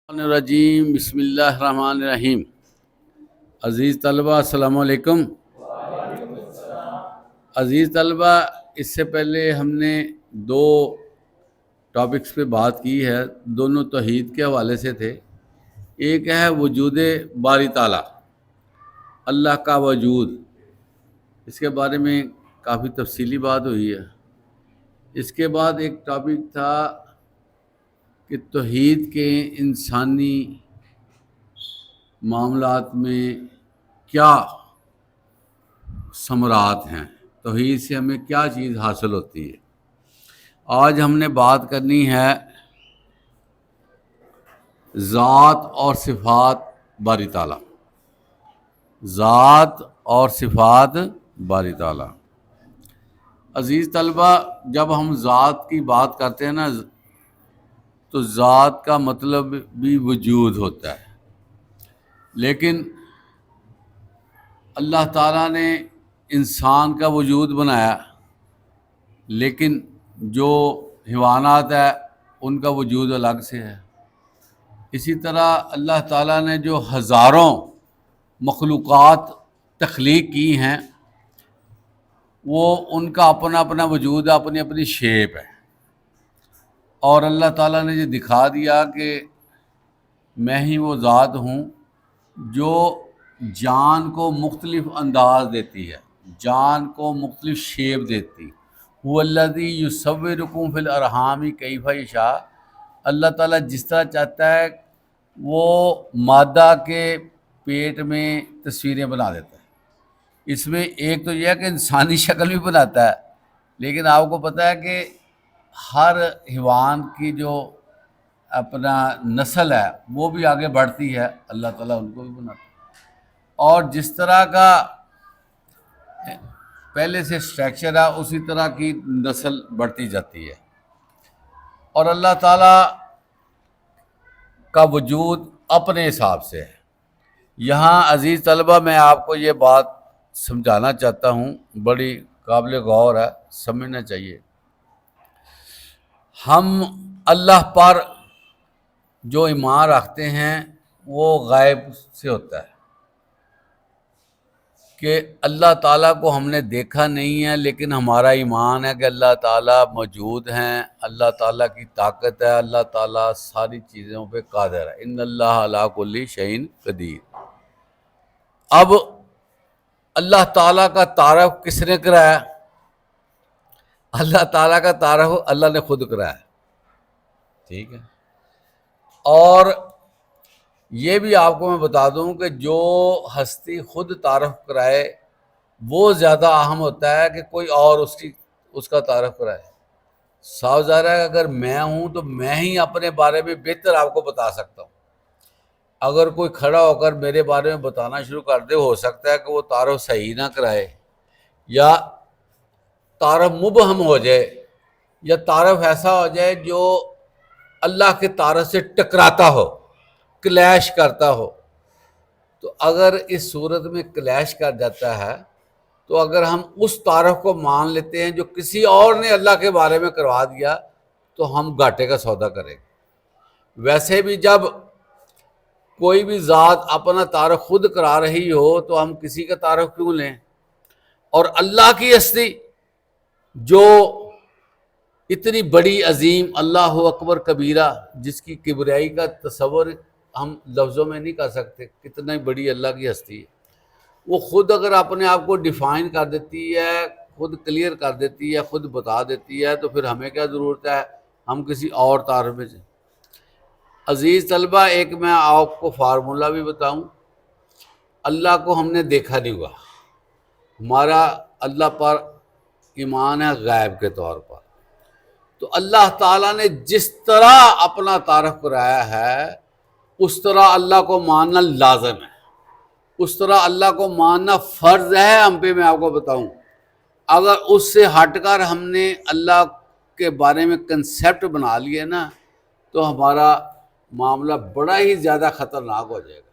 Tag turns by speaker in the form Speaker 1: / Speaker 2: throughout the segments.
Speaker 1: الرجیم بسم اللہ الرحمن الرحیم۔ عزیز طلبہ السلام علیکم۔ عزیز طلبہ، اس سے پہلے ہم نے دو ٹاپکس پہ بات کی ہے، دونوں توحید کے حوالے سے تھے۔ ایک ہے وجود باری تعالیٰ، اللہ کا وجود، اس کے بارے میں کافی تفصیلی بات ہوئی ہے۔ اس کے بعد ایک ٹاپک تھا کہ توحید کے انسانی معاملات میں کیا ثمرات ہیں، توحید سے ہمیں کیا چیز حاصل ہوتی ہے۔ آج ہم نے بات کرنی ہے ذات اور صفات باری تعالیٰ، ذات اور صفات باری تعالیٰ۔ عزیز طلبہ، جب ہم ذات کی بات کرتے ہیں نا تو ذات کا مطلب بھی وجود ہوتا ہے، لیکن اللہ تعالیٰ نے انسان کا وجود بنایا، لیکن جو حیوانات ہیں ان کا وجود الگ سے ہے۔ اسی طرح اللہ تعالیٰ نے جو ہزاروں مخلوقات تخلیق کی ہیں وہ ان کا اپنا اپنا وجود ہے، اپنی اپنی شیپ ہے، اور اللہ تعالیٰ نے یہ دکھا دیا کہ میں ہی وہ ذات ہوں جو جان کو مختلف انداز دیتی ہے، جان کو مختلف شیپ دیتی۔ هو الذی یصورکم فی الارحام کیف یشاء، اللہ تعالیٰ جس طرح چاہتا ہے وہ مادہ کے پیٹ میں تصویریں بنا دیتا ہے۔ اس میں ایک تو یہ ہے کہ انسانی شکل بھی بناتا ہے، لیکن آپ کو پتہ ہے کہ ہر حیوان کی جو اپنا نسل ہے وہ بھی آگے بڑھتی ہے، اللہ تعالیٰ ان کو بھی بناتا ہے، اور جس طرح کا پہلے سے اسٹرکچر ہے اسی طرح کی نسل بڑھتی جاتی ہے۔ اور اللہ تعالیٰ کا وجود اپنے حساب سے ہے۔ یہاں عزیز طلبہ میں آپ کو یہ بات سمجھانا چاہتا ہوں، بڑی قابل غور ہے، سمجھنا چاہیے۔ ہم اللہ پر جو ایمان رکھتے ہیں وہ غیب سے ہوتا ہے، کہ اللہ تعالیٰ کو ہم نے دیکھا نہیں ہے، لیکن ہمارا ایمان ہے کہ اللہ تعالیٰ موجود ہیں، اللہ تعالیٰ کی طاقت ہے، اللہ تعالیٰ ساری چیزوں پہ قادر ہے، ان اللہ علی کل شیء قدیر۔ اب اللہ تعالیٰ کا تعارف کس نے کرایا؟ اللہ تعالیٰ کا تعارف اللہ نے خود کرایا، ٹھیک ہے۔ اور یہ بھی آپ کو میں بتا دوں کہ جو ہستی خود تعارف کرائے وہ زیادہ اہم ہوتا ہے کہ کوئی اور اس کا تعارف کرائے۔ صاف ظاہر ہے کہ اگر میں ہوں تو میں ہی اپنے بارے میں بہتر آپ کو بتا سکتا ہوں۔ اگر کوئی کھڑا ہو کر میرے بارے میں بتانا شروع کر دے، ہو سکتا ہے کہ وہ تعارف صحیح نہ کرائے، یا تعارف مبہم ہو جائے، یا تعارف ایسا ہو جائے جو اللہ کے تعارف سے ٹکراتا ہو، کلیش کرتا ہو۔ تو اگر اس صورت میں کلیش کر جاتا ہے تو اگر ہم اس تعارف کو مان لیتے ہیں جو کسی اور نے اللہ کے بارے میں کروا دیا تو ہم گھاٹے کا سودا کریں گے۔ ویسے بھی جب کوئی بھی ذات اپنا تعارف خود کرا رہی ہو تو ہم کسی کا تعارف کیوں لیں؟ اور اللہ کی ہستی جو اتنی بڑی عظیم، اللہ اکبر کبیرہ، جس کی کبریائی کا تصور ہم لفظوں میں نہیں کر سکتے، کتنا بڑی اللہ کی ہستی ہے، وہ خود اگر اپنے آپ کو ڈیفائن کر دیتی ہے، خود کلیئر کر دیتی ہے، خود بتا دیتی ہے، تو پھر ہمیں کیا ضرورت ہے ہم کسی اور تعارف میں جائیں۔ عزیز طلبہ، ایک میں آپ کو فارمولہ بھی بتاؤں، اللہ کو ہم نے دیکھا نہیں ہوا، ہمارا اللہ پر ایمان ہے غیب کے طور پر، تو اللہ تعالیٰ نے جس طرح اپنا تعارف کرایا ہے اس طرح اللہ کو ماننا لازم ہے، اس طرح اللہ کو ماننا فرض ہے ہم پہ۔ میں آپ کو بتاؤں، اگر اس سے ہٹ کر ہم نے اللہ کے بارے میں کنسیپٹ بنا لیے نا تو ہمارا معاملہ بڑا ہی زیادہ خطرناک ہو جائے گا۔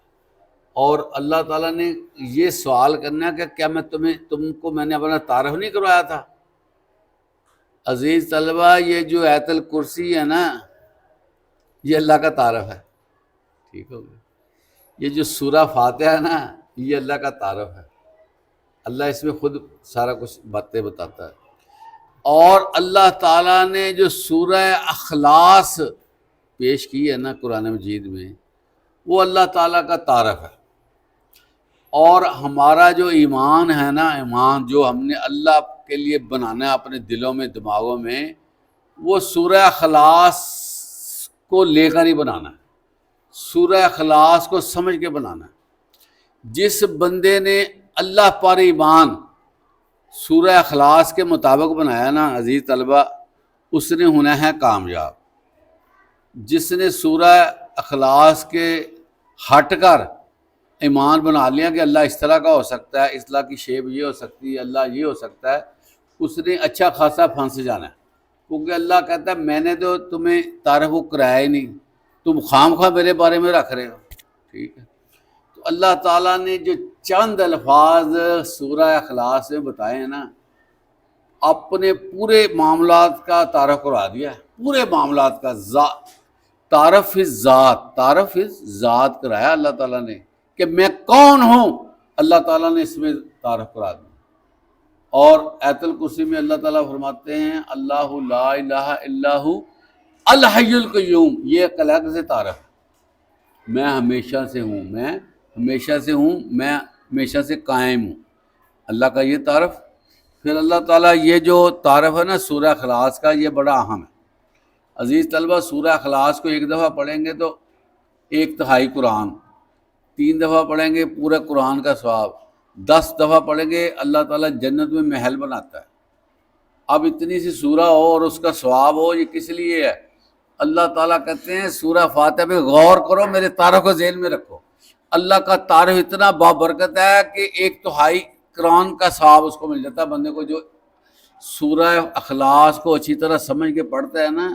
Speaker 1: اور اللہ تعالیٰ نے یہ سوال کرنا ہے کہ کیا تم کو میں نے اپنا تعارف نہیں کروایا تھا؟ عزیز طلبہ، یہ جو آیت الکرسی ہے نا یہ اللہ کا تعارف ہے، ٹھیک ہو گیا. یہ جو سورہ فاتحہ ہے نا، یہ اللہ کا تعارف ہے. اللہ اس میں خود سارا کچھ باتیں بتاتا ہے. اور اللہ تعالیٰ نے جو سورہ اخلاص پیش کی ہے نا قرآن مجید میں، وہ اللہ تعالیٰ کا تعارف ہے. اور ہمارا جو ایمان ہے نا، ایمان جو ہم نے اللہ کے لیے بنانا ہے اپنے دلوں میں دماغوں میں، وہ سورہ اخلاص کو لے کر ہی بنانا ہے، سورہ اخلاص کو سمجھ کے بنانا ہے. جس بندے نے اللہ پر ایمان سورہ اخلاص کے مطابق بنایا نا عزیز طلبہ، اس نے ہونا ہے کامیاب. جس نے سورہ اخلاص کے ہٹ کر ایمان بنا لیا کہ اللہ اس طرح کا ہو سکتا ہے، اس طرح کی شیپ یہ ہو سکتی ہے، اللہ یہ ہو سکتا ہے، اس نے اچھا خاصا پھنس جانا ہے. کیونکہ اللہ کہتا ہے میں نے تو تمہیں تعارف کو کرایا ہی نہیں، تم خام خواہ میرے بارے میں رکھ رہے ہو. ٹھیک ہے. تو اللہ تعالیٰ نے جو چند الفاظ سورہ اخلاص میں بتائے ہیں نا، اپنے پورے معاملات کا تعارف کروا دیا ہے. پورے معاملات کا تعارف تعارف ذات کرایا اللہ تعالیٰ نے کہ میں کون ہوں. اللہ تعالیٰ نے اس میں تعارف کرا دیا. اور آیت الکرسی میں اللہ تعالیٰ فرماتے ہیں اللہ لا الہ الا ہو الحی القیوم. یہ ایک الگ سے تعارف ہے. میں ہمیشہ سے ہوں، میں ہمیشہ سے ہوں، میں ہمیشہ سے قائم ہوں. اللہ کا یہ تعارف. پھر اللہ تعالیٰ یہ جو تعارف ہے نا سورہ اخلاص کا، یہ بڑا اہم ہے. عزیز طلبہ، سورہ اخلاص کو ایک دفعہ پڑھیں گے تو 1/3 قرآن، 3 دفعہ پڑھیں گے پورے قرآن کا ثواب، 10 دفعہ پڑھیں گے اللہ تعالیٰ جنت میں محل بناتا ہے. اب اتنی سی سورہ ہو اور اس کا ثواب ہو، یہ کس لیے ہے؟ اللہ تعالیٰ کہتے ہیں سورہ فاتحہ پہ غور کرو، میرے تعارف کو ذہن میں رکھو. اللہ کا تعارف اتنا بابرکت ہے کہ 1/3 قرآن کا ثواب اس کو مل جاتا ہے. بندے کو جو سورہ اخلاص کو اچھی طرح سمجھ کے پڑھتا ہے نا،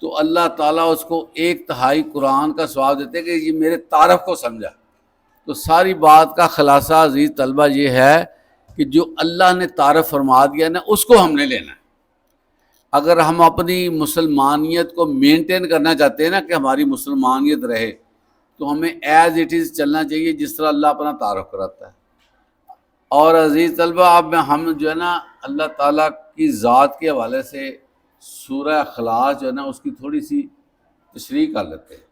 Speaker 1: تو اللہ تعالیٰ اس کو 1/3 قرآن کا ثواب دیتے ہیں کہ یہ میرے تعارف کو سمجھا. تو ساری بات کا خلاصہ عزیز طلبہ یہ ہے کہ جو اللہ نے تعارف فرما دیا نا، اس کو ہم نے لینا ہے. اگر ہم اپنی مسلمانیت کو مینٹین کرنا چاہتے ہیں نا کہ ہماری مسلمانیت رہے، تو ہمیں ایز اٹ از چلنا چاہیے جس طرح اللہ اپنا تعارف کراتا ہے. اور عزیز طلبہ، اب ہم جو ہے نا اللہ تعالیٰ کی ذات کے حوالے سے سورہ اخلاص جو ہے نا اس کی تھوڑی سی تشریح کر لیتے ہیں.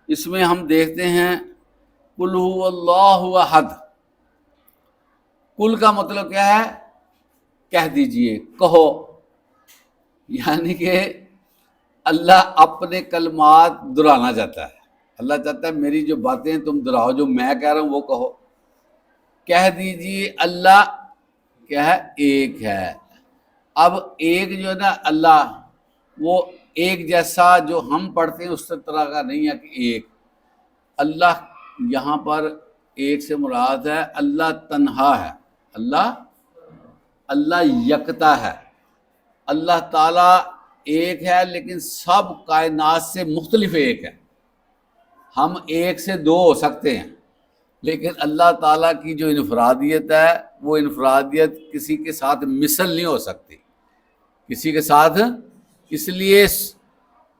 Speaker 1: اس میں ہم دیکھتے ہیں قل هو اللہ احد. کل کا مطلب کیا ہے؟ کہہ دیجئے، کہو. یعنی کہ اللہ اپنے کلمات دہرانا چاہتا ہے. اللہ چاہتا ہے میری جو باتیں تم دہراؤ، جو میں کہہ رہا ہوں وہ کہو. کہہ دیجئے اللہ کیا ہے؟ ایک ہے. اب ایک جو ہے نا اللہ، وہ ایک جیسا جو ہم پڑھتے ہیں اس طرح کا نہیں ہے کہ ایک. اللہ یہاں پر ایک سے مراد ہے اللہ تنہا ہے، اللہ یکتا ہے. اللہ تعالیٰ ایک ہے لیکن سب کائنات سے مختلف ایک ہے. ہم ایک سے 2 ہو سکتے ہیں، لیکن اللہ تعالیٰ کی جو انفرادیت ہے وہ انفرادیت کسی کے ساتھ مثل نہیں ہو سکتی، کسی کے ساتھ. اس لیے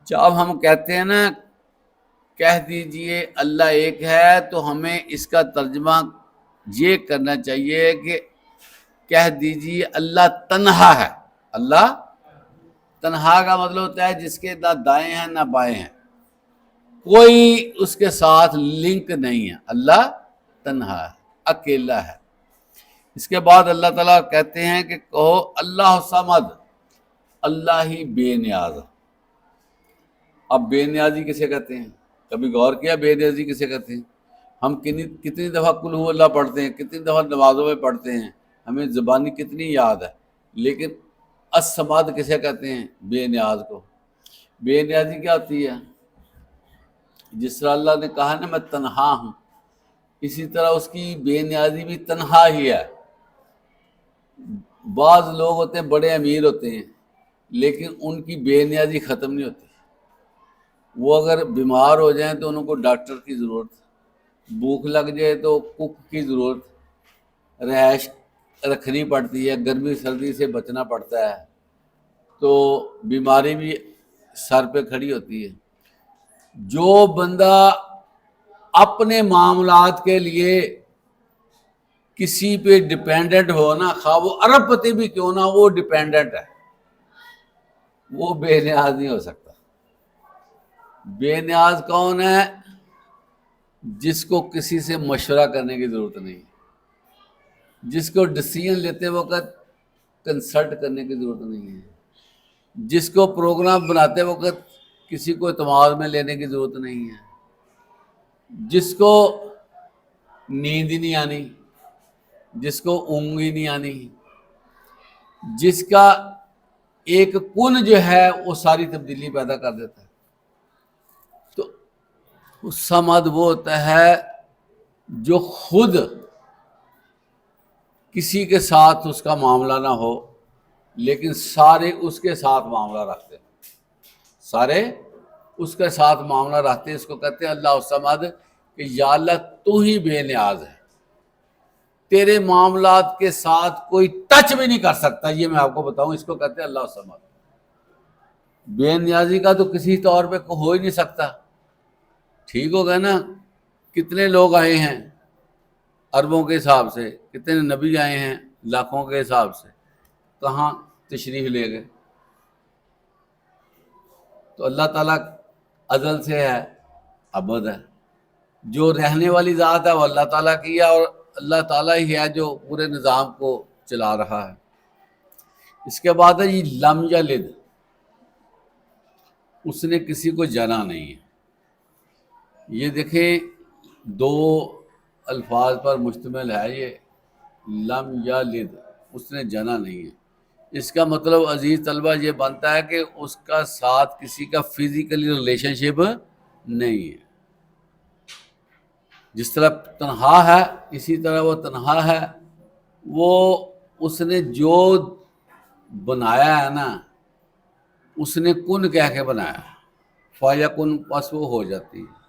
Speaker 1: جب ہم کہتے ہیں نا کہہ دیجئے اللہ ایک ہے، تو ہمیں اس کا ترجمہ یہ کرنا چاہیے کہ کہہ دیجئے اللہ تنہا ہے. اللہ تنہا کا مطلب ہوتا ہے جس کے نہ دائیں ہیں نہ بائیں ہیں، کوئی اس کے ساتھ لنک نہیں ہے. اللہ تنہا ہے، اکیلا ہے. اس کے بعد اللہ تعالیٰ کہتے ہیں کہ کہو اللہ صمد، اللہ ہی بے نیاز. اب بے نیازی کسے کہتے ہیں؟ کبھی غور کیا بے نیازی کسے کہتے ہیں؟ ہم کتنی دفعہ قل ہو اللہ پڑھتے ہیں، کتنی دفعہ نمازوں میں پڑھتے ہیں، ہمیں زبانی کتنی یاد ہے، لیکن الصمد کسے کہتے ہیں؟ بے نیاز کو. بے نیازی کیا ہوتی ہے؟ جس طرح اللہ نے کہا نا میں تنہا ہوں، اسی طرح اس کی بے نیازی بھی تنہا ہی ہے. بعض لوگ ہوتے ہیں بڑے امیر ہوتے ہیں لیکن ان کی بے نیازی ختم نہیں ہوتی. وہ اگر بیمار ہو جائیں تو ان کو ڈاکٹر کی ضرورت، بھوک لگ جائے تو کک کی ضرورت، رہائش رکھنی پڑتی ہے، گرمی سردی سے بچنا پڑتا ہے، تو بیماری بھی سر پہ کھڑی ہوتی ہے. جو بندہ اپنے معاملات کے لیے کسی پہ ڈیپینڈنٹ ہو نا، خواہ وہ ارب پتی بھی کیوں نہ وہ ڈیپینڈنٹ ہے، وہ بے نیاز نہیں ہو سکتا۔ بے نیاز کون ہے؟ جس کو کسی سے مشورہ کرنے کی ضرورت نہیں، جس کو ڈیسیژن لیتے وقت کنسلٹ کرنے کی ضرورت نہیں ہے، جس کو پروگرام بناتے وقت کسی کو اعتماد میں لینے کی ضرورت نہیں ہے، جس کو نیند ہی نہیں آنی، جس کو اونگ ہی نہیں آنی، جس کا ایک کن جو ہے وہ ساری تبدیلی پیدا کر دیتا ہے۔ تو سمد وہ ہوتا ہے جو خود کسی کے ساتھ اس کا معاملہ نہ ہو لیکن سارے اس کے ساتھ معاملہ رکھتے ہیں، سارے اس کے ساتھ معاملہ رکھتے ہیں۔ اس کو کہتے ہیں اللہ الصمد، کہ یا اللہ تو ہی بے نیاز ہے، تیرے معاملات کے ساتھ کوئی ٹچ بھی نہیں کر سکتا، یہ میں آپ کو بتاؤں، اس کو کہتے ہیں اللہ الصمد۔ بے نیازی کا تو کسی طور پہ ہو ہی نہیں سکتا۔ ٹھیک ہو گیا نا؟ کتنے لوگ آئے ہیں اربوں کے حساب سے، کتنے نبی آئے ہیں لاکھوں کے حساب سے، کہاں تشریف لے گئے؟ تو اللہ تعالیٰ ازل سے ہے، ابد ہے، جو رہنے والی ذات ہے وہ اللہ تعالیٰ کی ہے، اور اللہ تعالیٰ ہی ہے جو پورے نظام کو چلا رہا ہے۔ اس کے بعد ہے یہ لم یلد، اس نے کسی کو جنا نہیں ہے۔ یہ دیکھیں دو الفاظ پر مشتمل ہے، یہ لم یلد، اس نے جنا نہیں ہے۔ اس کا مطلب عزیز طلبہ یہ بنتا ہے کہ اس کا ساتھ کسی کا فزیکلی ریلیشن شپ نہیں ہے۔ جس طرح تنہا ہے اسی طرح وہ تنہا ہے، وہ اس نے جو بنایا ہے نا، اس نے کن کہہ کے بنایا، فیکن، پس وہ ہو جاتی ہے۔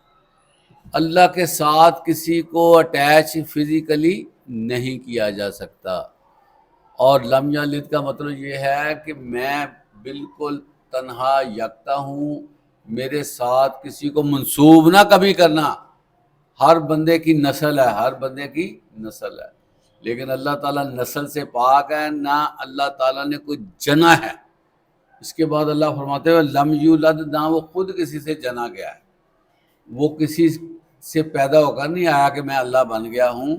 Speaker 1: اللہ کے ساتھ کسی کو اٹیچ فزیکلی نہیں کیا جا سکتا۔ اور لم یلد کا مطلب یہ ہے کہ میں بالکل تنہا یکتا ہوں، میرے ساتھ کسی کو منسوب نہ کبھی کرنا۔ ہر بندے کی نسل ہے، ہر بندے کی نسل ہے، لیکن اللہ تعالیٰ نسل سے پاک ہے، نہ اللہ تعالیٰ نے کوئی جنا ہے۔ اس کے بعد اللہ فرماتے ہوئے لم یولد، نہ وہ خود کسی سے جنا گیا ہے، وہ کسی سے پیدا ہو کر نہیں آیا کہ میں اللہ بن گیا ہوں۔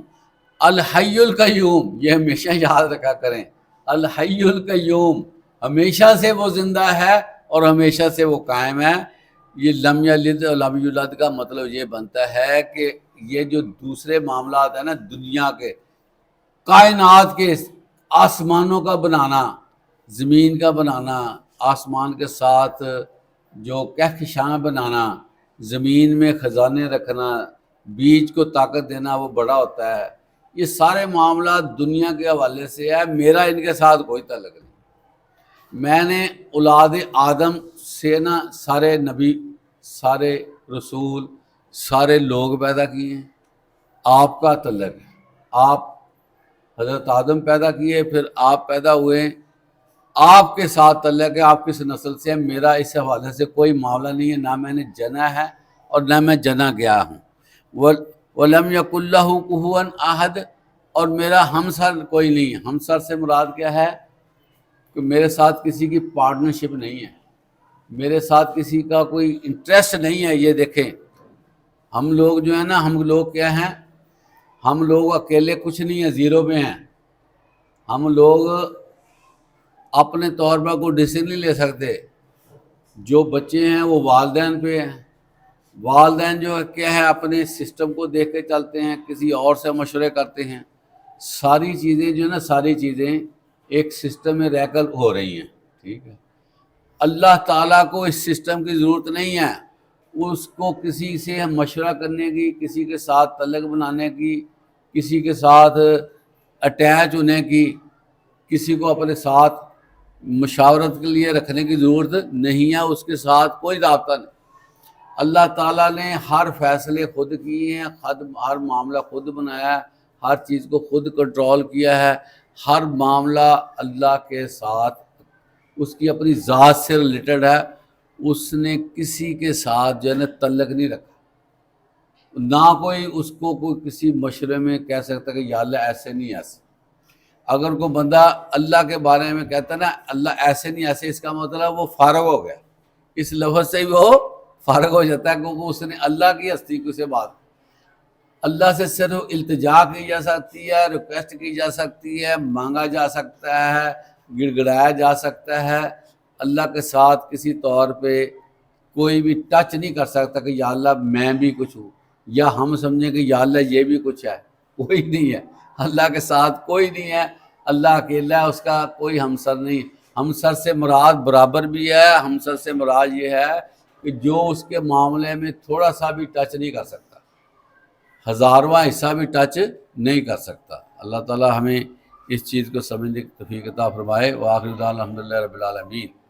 Speaker 1: الحی القیوم، یہ ہمیشہ یاد رکھا کریں، الحی القیوم، ہمیشہ سے وہ زندہ ہے اور ہمیشہ سے وہ قائم ہے۔ یہ لم یلد اور لم یولد کا مطلب یہ بنتا ہے کہ یہ جو دوسرے معاملات ہیں نا دنیا کے، کائنات کے، آسمانوں کا بنانا، زمین کا بنانا، آسمان کے ساتھ جو کہکشاں بنانا، زمین میں خزانے رکھنا، بیج کو طاقت دینا، وہ بڑا ہوتا ہے۔ یہ سارے معاملات دنیا کے حوالے سے ہے، میرا ان کے ساتھ کوئی تعلق نہیں۔ میں نے اولاد آدم سے نا سارے نبی، سارے رسول، سارے لوگ پیدا کیے ہیں، آپ کا تعلق ہے، آپ حضرت آدم پیدا کیے، پھر آپ پیدا ہوئے، آپ کے ساتھ تعلق ہے، آپ کس نسل سے ہیں، میرا اس حوالے سے کوئی معاملہ نہیں ہے، نہ میں نے جنا ہے اور نہ میں جنا گیا ہوں۔ وَلَمْ يَكُنْ لَهُ كُفُوًا أَحَدٌ، اور میرا ہمسر کوئی نہیں ہے۔ ہمسر سے مراد کیا ہے؟ کہ میرے ساتھ کسی کی پارٹنرشپ نہیں ہے، میرے ساتھ کسی کا کوئی انٹرسٹ نہیں ہے۔ یہ دیکھیں ہم لوگ جو ہیں نا، ہم لوگ کیا ہیں؟ ہم لوگ اکیلے کچھ نہیں ہیں، زیرو پہ ہیں۔ ہم لوگ اپنے طور پر کوئی ڈیسیژن نہیں لے سکتے۔ جو بچے ہیں وہ والدین پہ ہیں، والدین جو کیا ہے اپنے سسٹم کو دیکھ کے چلتے ہیں، کسی اور سے مشورے کرتے ہیں۔ ساری چیزیں جو ہے نا، ساری چیزیں ایک سسٹم میں رہ کر ہو رہی ہیں، ٹھیک ہے۔ اللہ تعالیٰ کو اس سسٹم کی ضرورت نہیں ہے، اس کو کسی سے مشورہ کرنے کی، کسی کے ساتھ تعلق بنانے کی، کسی کے ساتھ اٹیچ ہونے کی، کسی کو اپنے ساتھ مشاورت کے لیے رکھنے کی ضرورت نہیں ہے، اس کے ساتھ کوئی رابطہ نہیں۔ اللہ تعالیٰ نے ہر فیصلے خود کیے ہیں، ہر معاملہ خود بنایا ہے، ہر چیز کو خود کنٹرول کیا ہے۔ ہر معاملہ اللہ کے ساتھ اس کی اپنی ذات سے ریلیٹڈ ہے، اس نے کسی کے ساتھ جو ہے نا تعلق نہیں رکھا، نہ کوئی اس کو کوئی کسی مشورے میں کہہ سکتا کہ یا اللہ ایسے نہیں ایسے۔ اگر کوئی بندہ اللہ کے بارے میں کہتا ہے نا اللہ ایسے نہیں ایسے، اس کا مطلب وہ فارغ ہو گیا، اس لفظ سے ہی وہ فارغ ہو جاتا ہے، کیونکہ اس نے اللہ کی ہستی کو سے بات، اللہ سے صرف التجا کی جا سکتی ہے، ریکویسٹ کی جا سکتی ہے، مانگا جا سکتا ہے، گڑ گڑایا جا سکتا ہے۔ اللہ کے ساتھ کسی طور پہ کوئی بھی ٹچ نہیں کر سکتا کہ یا اللہ میں بھی کچھ ہوں، یا ہم سمجھیں کہ یا اللہ یہ بھی کچھ ہے، کوئی نہیں ہے، اللہ کے ساتھ کوئی نہیں ہے، اللہ اکیلا ہے، اس کا کوئی ہمسر نہیں۔ ہمسر سے مراد برابر بھی ہے، ہمسر سے مراد یہ ہے کہ جو اس کے معاملے میں تھوڑا سا بھی ٹچ نہیں کر سکتا، ہزارواں حصہ بھی ٹچ نہیں کر سکتا۔ اللہ تعالی ہمیں اس چیز کو سمجھنے کی توفیق عطا فرمائے۔ وآخر دعوانا الحمدللہ رب العالمین۔